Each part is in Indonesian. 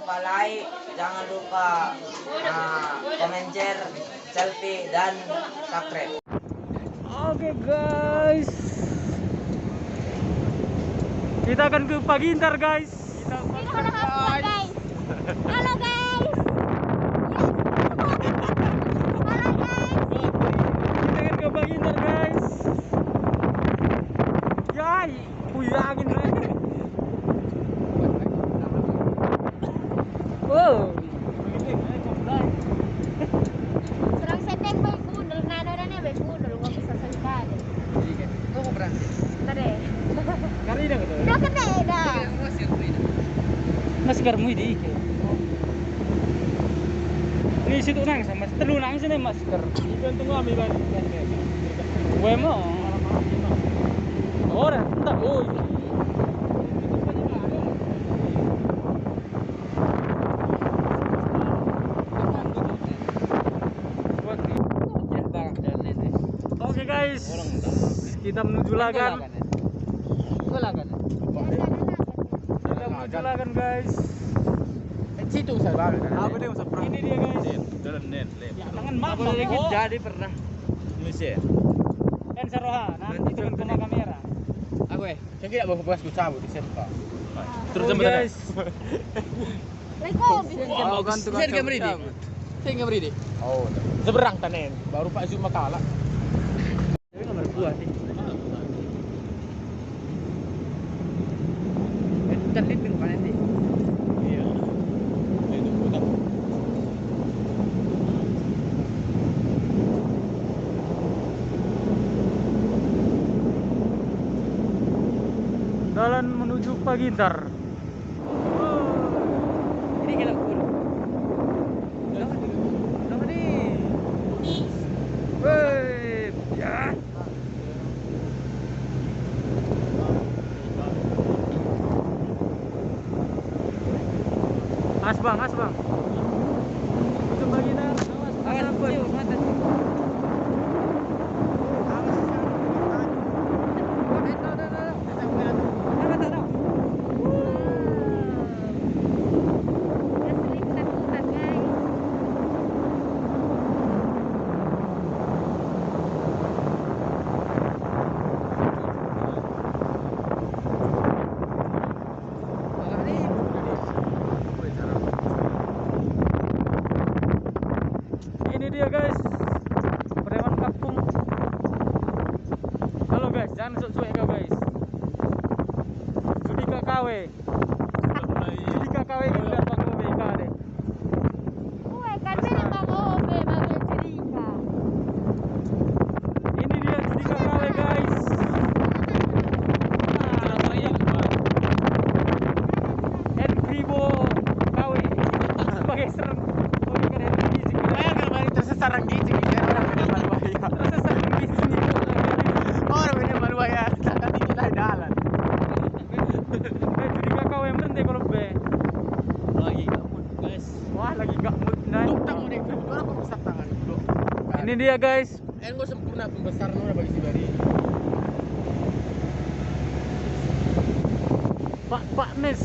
lupa like, jangan lupa comment, share, selfie, dan subscribe. Oke guys, kita akan ke Pagintar guys. Halo guys. Halo guys. Kita akan ke Pagintar guys. Yai, angin lagi. Wow. Serang seteng baik kudel, nada dan baik kudel, gua bisa selesai. Kau mau berangkat? Tade. Kali dah betul. Udah kena dah. Masker mu di. Ni situ nang sama telu nang sini masker. Ikan tunggu ambil ban. Gue mau. Ora, entar. Oh. Oke guys, kita menuju Lagan. Kita menuju Lagan guys. Situ saya balik. Ini dia guys. Jalan net, Ya, tangan mama. Jadi pernah. Indonesia. Dan Saroha, nanti turun ke kamera. Aku saya tidak bawa bekas cabut di sempa. Terus Oh, jam berapa? guys. Lego. Saya nggak beri di. Saya nggak beri di. Oh, seberang tanen. Baru Pak Zuma kalah. Tapi nomor 2 sih. Terlip di rumah nanti. Iya. Itu udah. Jalan menuju Pagintar. Ini kalau pun. Nama ni. Woi, ya. Asbang. Menuju Pagintar. Awas apa? Ini dia guys, preman kampung. Halo guys, jangan sok-sok kau guys. Judi KKW kita pakai BK deh. Gue kan beli bagai cerita. Ini dia judi KKW guys. Envivo KW sebagai serem. Oke kan ini Tersesarang di sini ya orang punya malu bahaya. tersesat di sini. Orang punya malu bahaya. Tadi kita jalan. Judi KKW yang berhenti kalau B. Lagi mood guys. Wah lagi gak mood nih. Tuktang udah itu. Orang kok besar tangan dulu. Ini dia guys. Gue sempurna pembesar nona bagi si Bari. Pak Nes.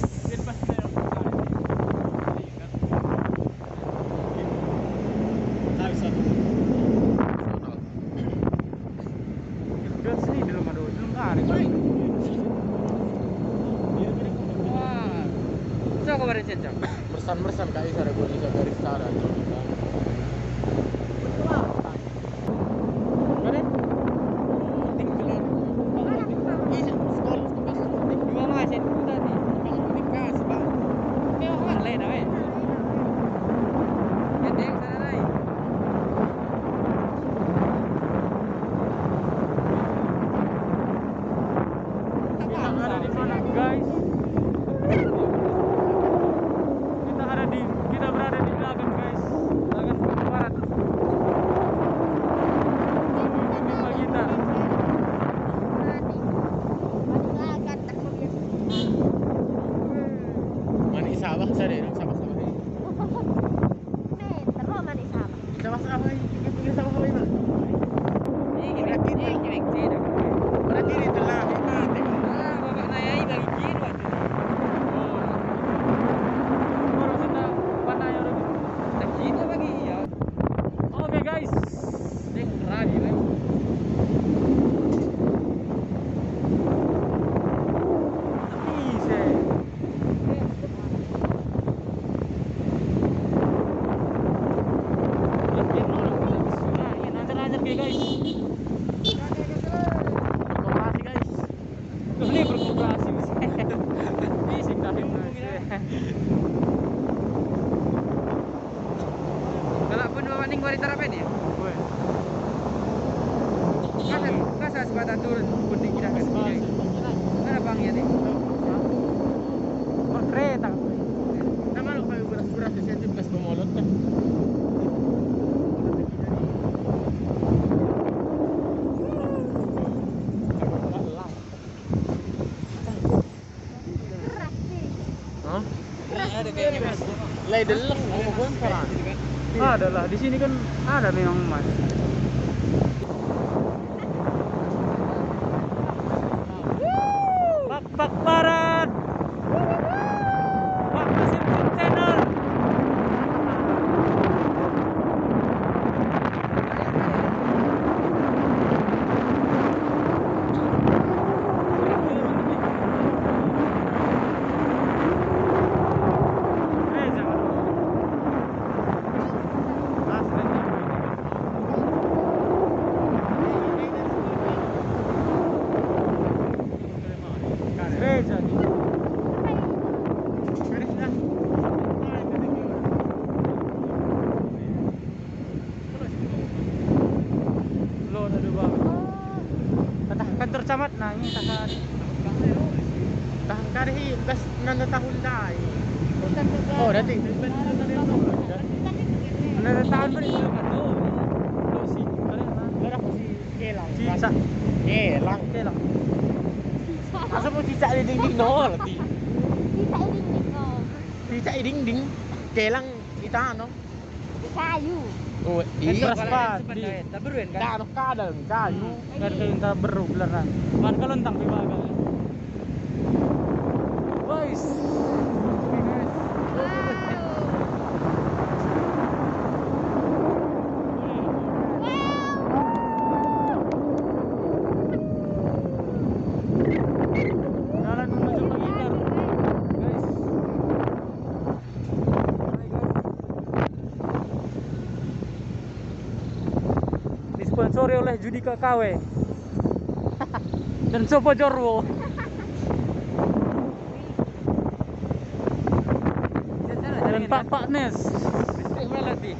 Udah sini di rumah dulu, belum ada. Wah, bisa kabarin cecak. Mersan kayak cara gue bisa garis cara. Karen, Tinggalan. Iya, sekolah dua masih tadi. nikah sebab. Mewah kan lain dah. Kendeng sana lain. Kita ada di mana guys? Kita berada di Lagan guys. Lagan Barat. Di Pagintar. Manik Sabah saya deh, Sabah ini. Sabah ini, kita punya Sabah ini. Berarti ini telah hebat. Bapak nayai bagi kiri waktu. Baru coba diterapin ya. Woi. Masa sebatang turun putih kita kan. Mana bang ya nih? Kereta. Nama lo kayak beras-beras di sini bekas pemolot kan. Hah? Ada kayaknya mas. Lai deleng mau gue peran. Ada lah, di sini kan ada memang mas. Bak barat. Bak mesin channel. Kantor camat nah ini tahan. Tahan kari bekas nanda tahun dah. Oh, Oh, nanti. Nanda tahan beri tuh. Si Berapa sih? Kelang. cicak. Kelang. Kelang. Masa mau cicak di dinding no nanti. Kita ini nih. Cicak di dinding. Kelang kita no. Kayu. Oh, Iya, iya. di Taberuin kan? Kadang kayu. kan kita beru beneran. Ban kelontang di bagal. Guys. Jalan menuju ke Gitar. Guys. Disponsori oleh Judika KW dan Sopo Jorwo. Dan Pak Nes. Listrik mana nanti?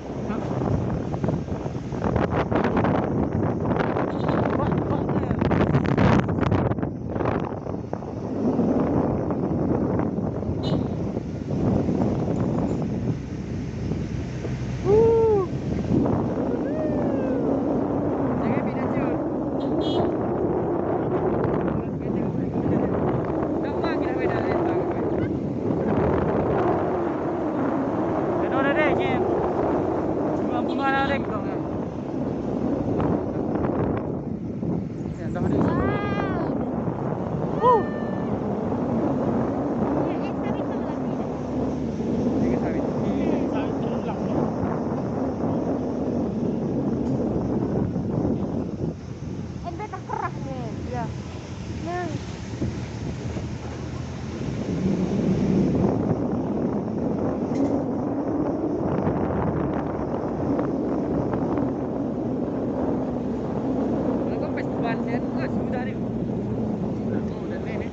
Pak Nes. Jangan pindah cium. Gampang kita beda bang. Dan udah deh, Kim. Bunga-bunga ada deh dong. Ya, sama deh. Wow. Ya, sawit sama lagi. Jangan sawit. Sawit terulang. Beta keras nih. Iya. Nah. Kalau kau pes ban dia, sudah nih. Udah nih.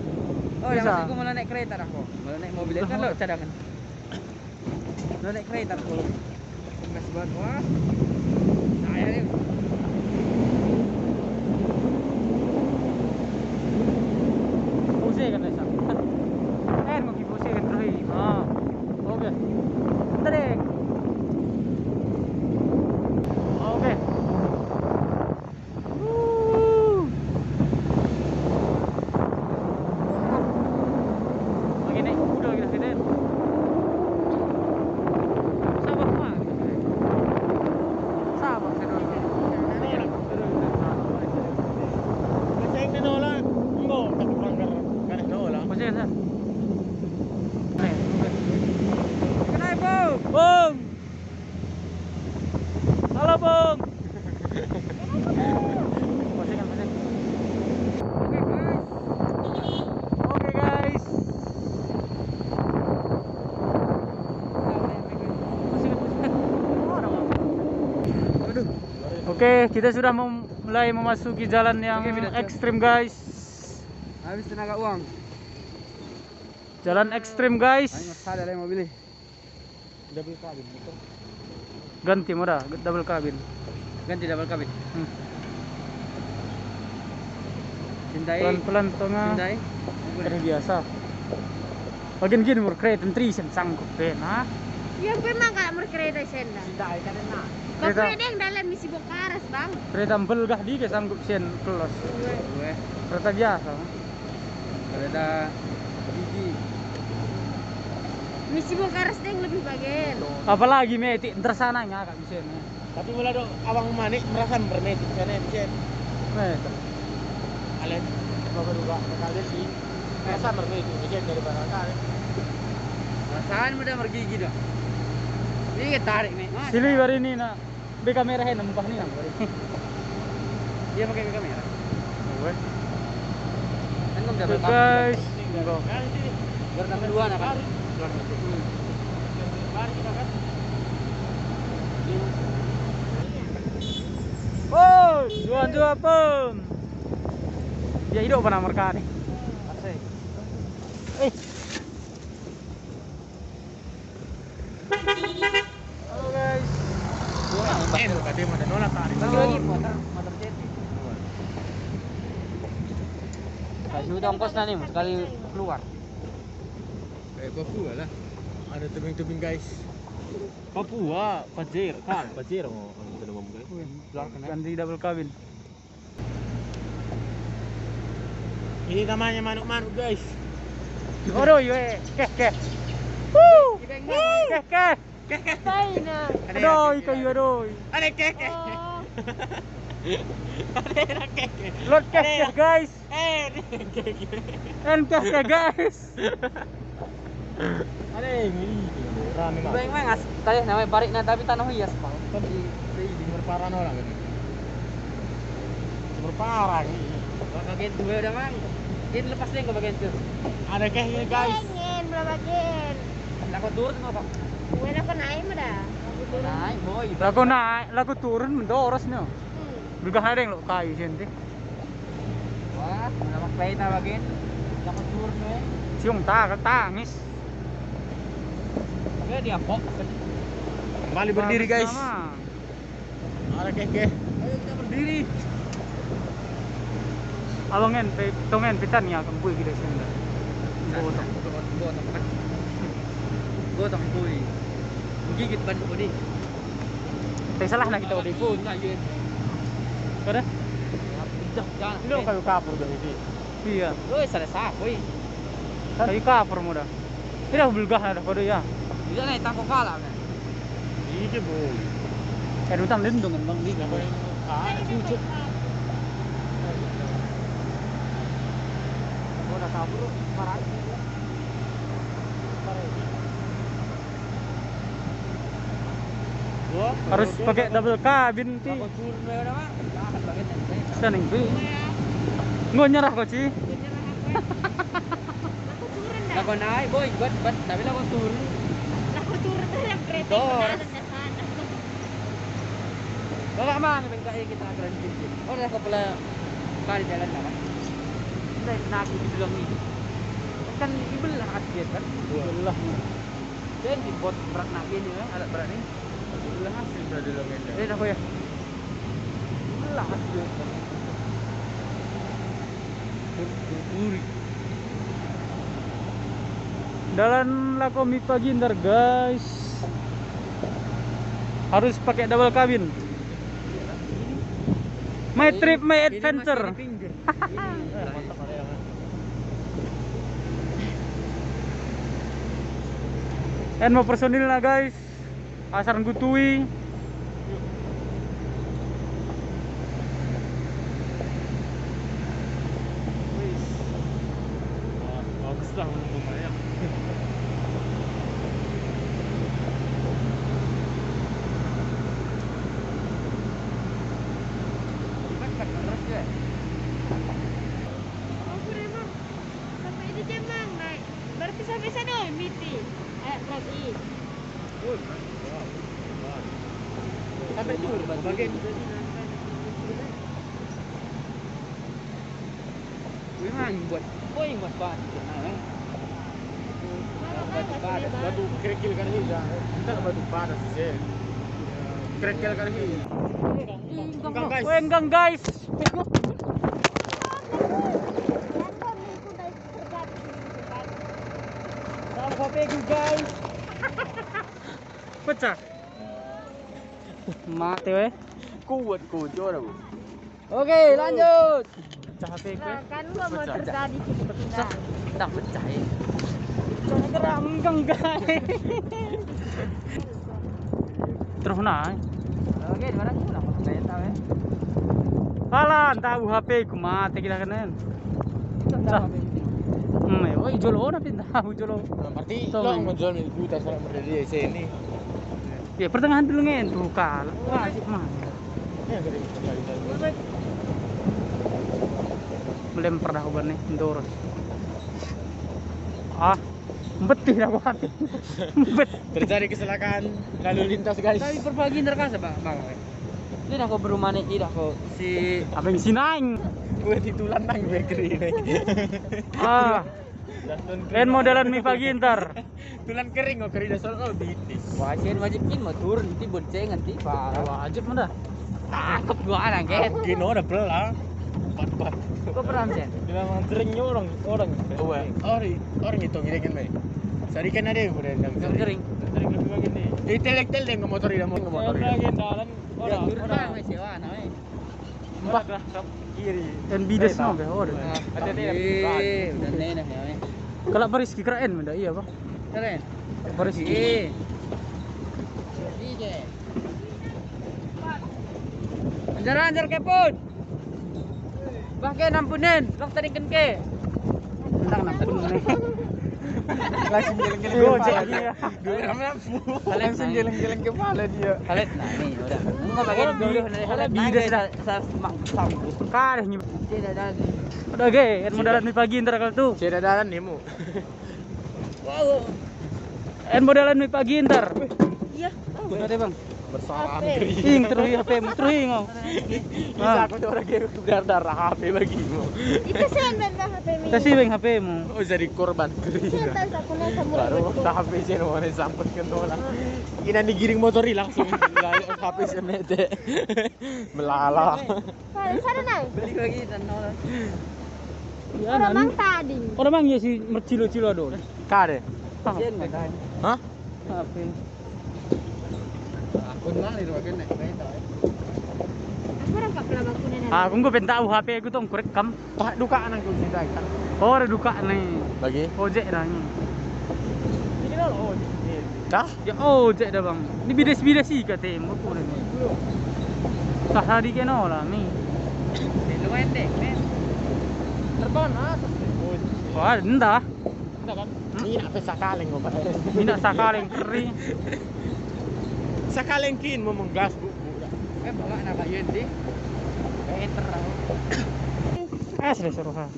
Oh, yang Bisa. maksud aku malah naik kereta dah kok. Malah naik mobil kan lo cadangan. Malah naik kereta dah kok. Gas ban wah. Saya nih. Puse kan Nesa. Mau puse kan terakhir. Ah. Oke. Tadi. Oke. Lagi naik kuda kita sini. Sabar mah. Sabar sedang. Kasi yang nanola, mo, takipanggar ka na nanola. Puse kan Sa? Kenai Bung. Bung. Halo Bung. Puse kan puse. Oke guys. Oke guys. Aduh. Oke, kita sudah mulai memasuki jalan yang Oke, beda, ekstrim guys. Habis tenaga uang. Jalan ekstrim guys. Ayo mas ada yang mau beli. Udah beli kali gitu. Ganti mo dah, double cabin. Ganti double cabin. Hmm. Sindai. Pelan-pelan to nga. Sindai. Kaya biasa. Bagian gini mur kereta 3 sen sanggup deh, nah. Yang memang kalau merkereta senda. Sindai kan enak. Kereta- Bapak yang dalam misi Bokaras bang. Kereta belgah di ke sanggup sen plus. Gue. Kereta biasa. Kereta gigi. Misi Bokaras yang lebih bagian. Apalagi metik tersana nggak bisa nih. Tapi mulai dong awang manik merasa bermetik sana bisa. Metik. Kalian bapak juga kalian sih merasa bermetik bisa dari barang kalian. Rasaan udah mergigi dah. Ini kita tarik nih. Mas. Sili hari ini nak be kamera hen nampah nih nang. Dia pakai kamera. Weh. Kan kamu Tuh, double cabin. guys. Biar tambah dua nak kan. Oh, dua pun. Ya hidup pada mereka nih. Asik. Halo guys. Tadi mana nolak tarik. Lagi lagi motor cetek. Kasih udah ongkos nanti sekali keluar. Kayak Papua lah. Ada tebing-tebing guys. Papua, Fajir kan, Fajir mau kita ngomong guys. Ganti double cabin. Ini namanya manuk-manuk guys. Aduh, ye, keh. Woo! Keh. Paina. Aduh, kayu aduh. Ada keke. Oh. Ada keke. Lot keh guys. Keke. En keh guys. Ada yang ini rame mah. Bang mas, tadi namanya barik nah tapi tanah hias pak. Tapi di berparah orang kan. Berparah ini. Bagian dua udah mang. Ini lepas deh ke bagian itu. Ada keke guys. Pengen berapa bagian? Laku turun apa? Gue nak naik mah dah. Naik boy. Lagu naik, lagu turun mendoros nih. Hmm. Juga ada yang lo kayu sini. Wah, nama kereta bagian. Laku turun deh. Siung tangis. Dia dia kok. Kembali berdiri guys. Sama. Ada keke. Ayo kita berdiri. Abangin, tongen pitan ya kang bui kita sini. Gotong kan. Gotong boy. Gigit ban ko di. Tapi salah na kita udah pun. Ayun. Kada? Jangan. Ini kayu kapur guys ini. Iya. Oi, sada sa boy. Kayu kapur mo dah. Tidak bulgah na dah pada ya. Bisa naik tangkong kala kan. Ini boy. Kayak utang lindung kan bang di. Apa yang cucuk. Udah kabur parah. Harus pakai double cabin ti. Laku turun deh udah mang. Jangan bagian ini. Standing bi. Nggak nyerah kok Ci. Aku turun dah. Laku naik boy, bat tapi laku turun. Aku turun dalam kereta. Dor. Ada sana. Bapak mang bengkai kita berhenti. Oh, udah kepala kali jalan lah kan. Udah nabi dibilang ini. Kan dibelah asjet kan. Belah. Dan dibuat berat nabi ini kan, alat berat ini. Ulah hasil berada dalam medan. Ini aku ya. Belah asjet kan. Turi. Dalan lako mi pagi ntar guys. Harus pakai double cabin. My trip, my adventure. Mantap ada yang. And mau personil lah guys. Asaran gutui. Bagus lah untuk lumayan. Terus ya. Aku memang sampai di Jemang naik. Berarti sampai sana Miti. Berarti. Sampai turun bagian. Memang buat boy buat ban. Mana kan Batu kerikil kan ini dah. Kita batu panas sih. Krekel kali ini. Enggang guys. Weh, enggang guys. Taruh HP ku guys. Pecah. Mati weh. Kuat kujo dah bu. Oke, lanjut. Pecah HP ku. Nah, kan gua mau terjadi pecah. Tak pecah ya. Jangan gerak enggang guys. Terus naik. Oke, di mana aku lah kalau saya tahu ya. Alah, tahu HP ku mati kita kenen. Sah. Oh, jolo na pintahu jolo. Berarti Tuh, lo men. menjual juta soal berdiri di sini. Ya pertengahan dulu ngen tuh kalah. Wah, asik mah. Ya gede sekali. Melempar dah uban nih, endurus. Ah, betih aku hati. Bet. Terjadi kecelakaan lalu lintas guys. Tapi berbagi neraka bang. Ini aku berumah nih, tidak aku si Abang sinaing. Gue titulan nang bakery ini. Ah, lain modelan mi pagi ntar. Tulan kering kok kering dasar kau ditis. wajib wajibin mau turun nanti boncengan nanti pak. Wajib mana? Takut gua anak get. Gino udah belah. Bat. Kau pernah sen? Dia memang seringnya orang. Orang itu ngiringin mai. Sari kan ada udah yang Kering. Sering lebih bagian nih. Intelektual deh ngemotor dia mau ngemotor. dalan Ya turun lah wes sewa namanya. Mbah Kiri. dan bides no be or. Udah nenek ya. Kalau Pariski keren benda iya bang. Keren. Pariski. Iya. Anjar kepun. Bahkan ampunin, lok tadi ke. Entah nampun nih. Langsung geleng-geleng Gojek kepala. dia. Dua lampu. Kalian Langsung geleng-geleng kepala dia. Kalian nah ini udah. Enggak bagian dulu dari kalian bides dah. makam. Kare nyi. Tidak ada. Udah ge, kan modelan mi pagi ntar kalau tuh. Saya dadan nih mu. Wow. En modelan mi pagi ntar. Iya. Udah deh bang. Bersalah HP. Ing terus HP mu terus ing. Bisa aku tuh orang kayak darah HP bagimu. Itu sih yang benda HP mi. Kasih bang HP mu. Oh jadi korban Itu yang tahu aku nih kamu. baru tak HP sih mau sampai ke nolak. Ini digiring motori langsung lalu HP sih mete melala. Sana nang. Beli lagi dan nol. Ya Orang mang nan. tadi. Orang mang ya si mercilo-cilo do. Kade. Jen makan. Hah? HP. Aku nang di rumah kene. Aku orang kak pelama kunen. Ah, kung gue tahu HP aku tuh rekam. Tak duka anak ku cinta kan. Oh, ada duka nih. Bagi. Ojek dah ni. Ini lo. Dah. Ya ojek dah bang. Ni bides-bides sih katanya. Apa ni? Sah hari kena lah ni. Lumayan deh, men. Terbang atas. Wah, entah. Enggak kan? Ini nak sakaleng kok. Minat sakaleng kering. Sakalengkin mau menggas bu. Bawa anak Pak Yun sih. Peter. Asli seru ha.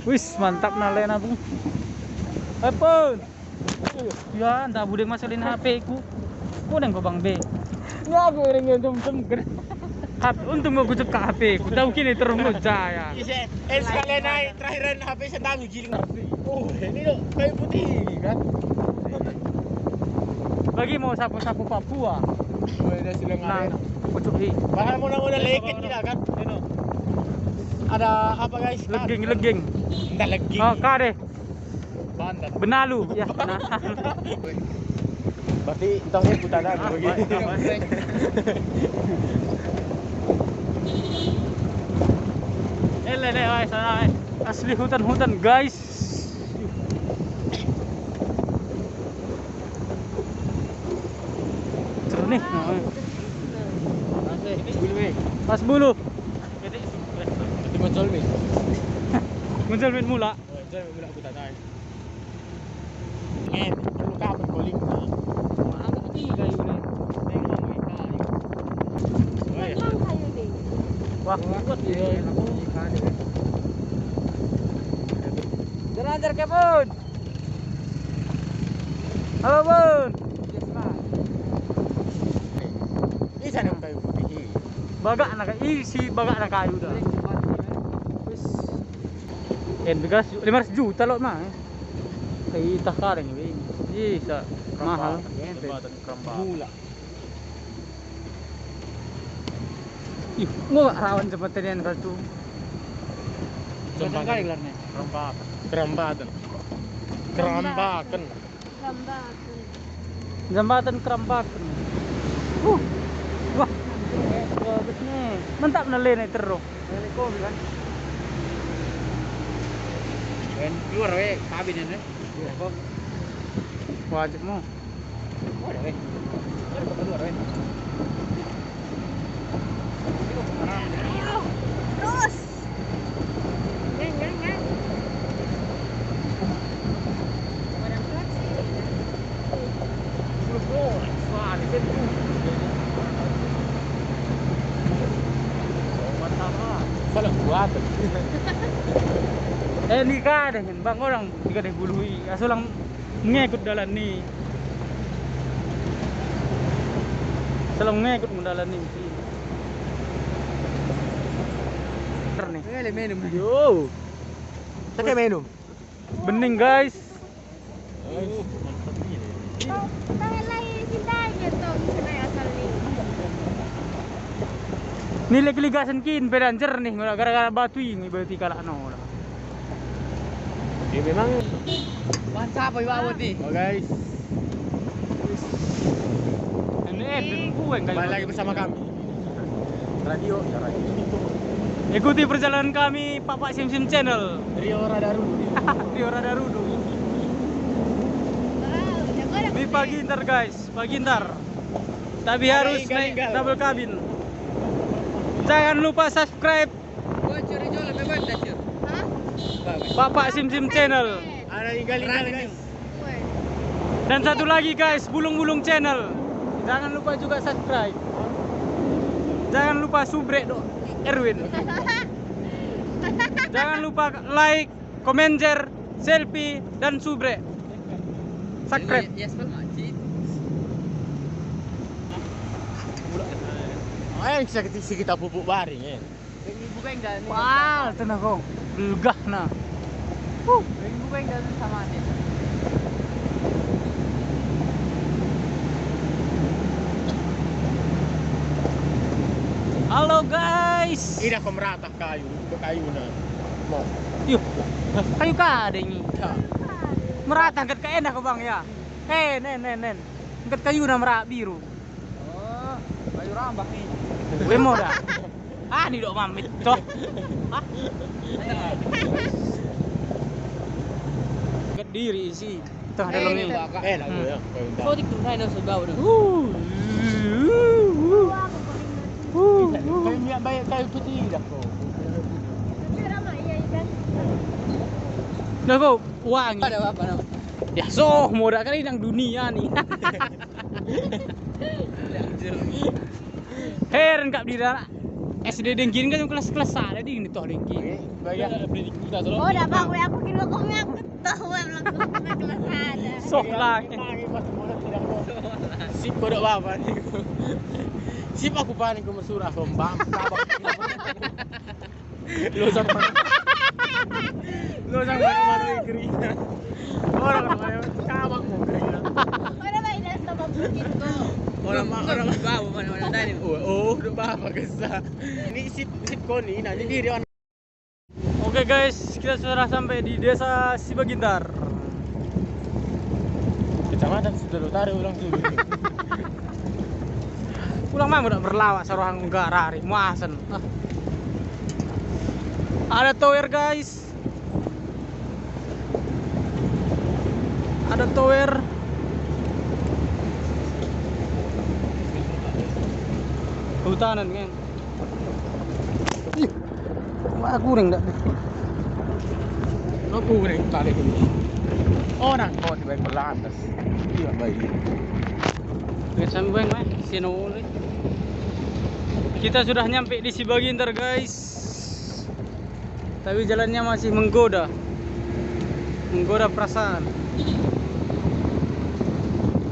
Wis mantap nalena bung. Apa? Ya, entah budek masukin HP ku. Kuning kau bang B. Ya, gue ringin tum HP, untung gue cek HP ku. Tahu kini terus jaya. Ise, sekalian naik terakhiran HP sedang giling. Oh, ini loh kayu putih kan. Bagi mau sapu-sapu Papua. Oh, ada silang Nah, ada. pucuk hi. Bahkan mudah-mudah leket kita kan. Ini. Ada apa guys? Legeng. Enggak legi. Oh, kade. Bandan. Benalu. Ya, nah. Berarti entah ya putaran begini. Lele guys, asli hutan-hutan guys. Seru nih. Mas bulu. Berarti muncul nih. Muncul mit mula. Muncul mula putaran. Perlu kabel calling. Agak ni kayu ni. Tengok mereka. Mang kayu deh. Wah, kuat dia. Jalan kepun. Halo, Bun. Ini sana kayu putih. Bagak nak isi bagak nak kayu dah. Wis. Begas 500 juta loh mah. Kayak takareng ini. Bisa mahal. Mula. Ih, mau rawan jembatan kali tuh. Jembatan kali gelarnya. Kerambatan. Rambakan. Jembatan Kerambakan. Wah. Bagus nih. Mantap nale nih terus. Telekom kan. Kan keluar we kabin ini. Iya kok. Wajib mau. Oh, ada we. Keluar we. Terus. Ngang. Orang kuat sih. Wah, di situ. Mantap lah. Salah buat. Nikah deh bang orang nikah deh bului. Asulang ngikut dalan nih. Selang ngikut mendalan nih. Nih. Ini minum. Yo. Saya minum. Bening guys. Mantap ini. Tangan lagi cintanya tuh bisa asal nih. Nilai keligasan kin pedan jernih gara-gara batu ini berarti kalah no. Ya memang. Mantap apa iwawat nih? Oh guys, Ini gue kembali lagi bersama kami. Radio. Ikuti perjalanan kami Papa Sim Channel. Rio Radaru. Rio Radarudo. Wow, jago dah. Ini pagi ntar guys, pagi ntar. Tapi harus naik tinggal. double kabin. Jangan lupa subscribe Gua curi jual lebih baik dah cur. Hah? Bagus. Papa Sim Channel. Ada tinggal guys. Weh. Dan satu lagi guys, Bulung-Bulung Channel. Jangan lupa juga subscribe. Jangan lupa subrek dok Erwin. Jangan lupa like, komen, share, selfie dan subrek. Subscribe. Yes, Pak Maci. Ayo kita pupuk baring ya. Ini buka yang dah. Wah, tenang kok. Legah nah. Ini buka yang dah sama nih. Halo guys. Ida kau merata kayu na. Mau. Yuk. Kayu kada ini. Merata angkat ke enak bang ya. Nen. Angkat kayu na merah biru. Oh, kayu rambak nih. Gue mau dah. Ini dok mamit toh. Angkat diri sih. Tengah dalam ini. Enak ya. Kau dikunai nasi bau dah. Kayu minyak banyak kayu putih dah kau. Tapi ramai ya ikan. Dah kau wangi. Ada apa nama? Ya so, mudah kali nang dunia nih. Heran kap di dalam SD dengkin kan kelas-kelas ada di ini toh dengkin. Banyak kita Oh, dah bang, weh aku kira kau ngakut tahu weh melakukan kelas ada. Sok lah. Sip kodok bapa nih. Sip aku panik ku mesurah sombang. Lo sama. Lo sama mana negeri. Orang cabang mau kira. Orang main dah sama bukit kau. Orang bau mana tadi. udah bapa kesah. Ini sip koni nah ini diri orang. Oke guys, kita sudah sampai di desa Sibagintar. Kecamatan sudah tarik ulang dulu. Pulang mah udah berlawak saruhang enggak rari muasan. Ada tower guys. Ada tower. Kehutanan kan. Ih. Wah, kuring dak. Aku nih tarik ini. Orang kau di baik berlantas. Iya baik. Wes sambung mah sino. Kita sudah nyampe di Sibagintar guys. Tapi jalannya masih menggoda. Menggoda perasaan.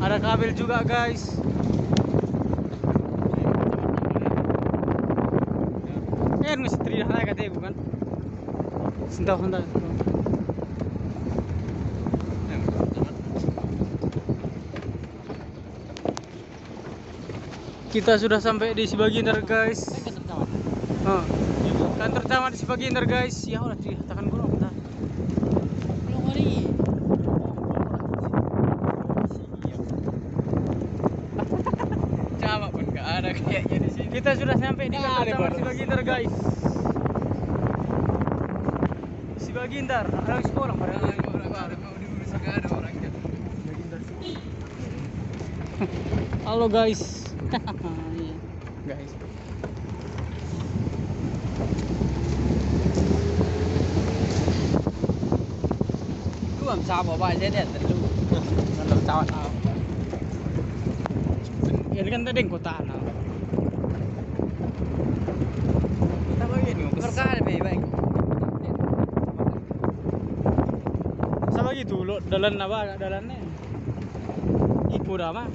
Ada kabel juga guys. Mesti teriak lagi katanya bukan? Sentak. Kita sudah sampai di Sibagintar guys. Oh. Kantor camat di Sibaginder guys. Ya udah dikatakan belum. Nah. Belum kali. Camat pun nggak ada kayaknya di sini. Kita sudah sampai di kantor Ada camat baru. Sibaginder guys. Sibaginder, ada sekolah pada Orang mau diurus nggak ada orangnya. Halo guys. Iya, guys. Lu làm sao mà bay đến dari lu. Kantor camat. Ini kan tadi yang kota nah. Kita bagian nih. Berkah deh, baik. Sama gitu lo dalan apa dalannya? Ibu dah mah.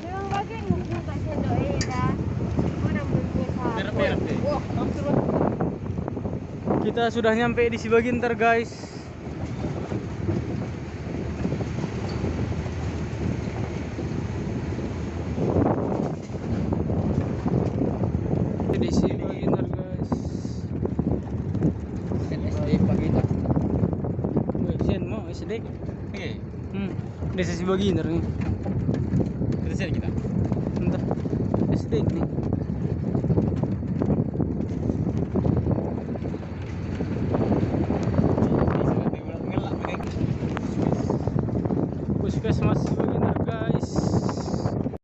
Memang bagian mungkin tak sedok dah. Mana mungkin Merah deh. Wah, hampir banget. Kita sudah nyampe di Sibaginder guys. Di Sibaginder guys. SD pagi tak. Wih, sen mau SD. Oke. Desa Sibaginder nih. Kita sini kita. Bentar. SD nih. Puskesmas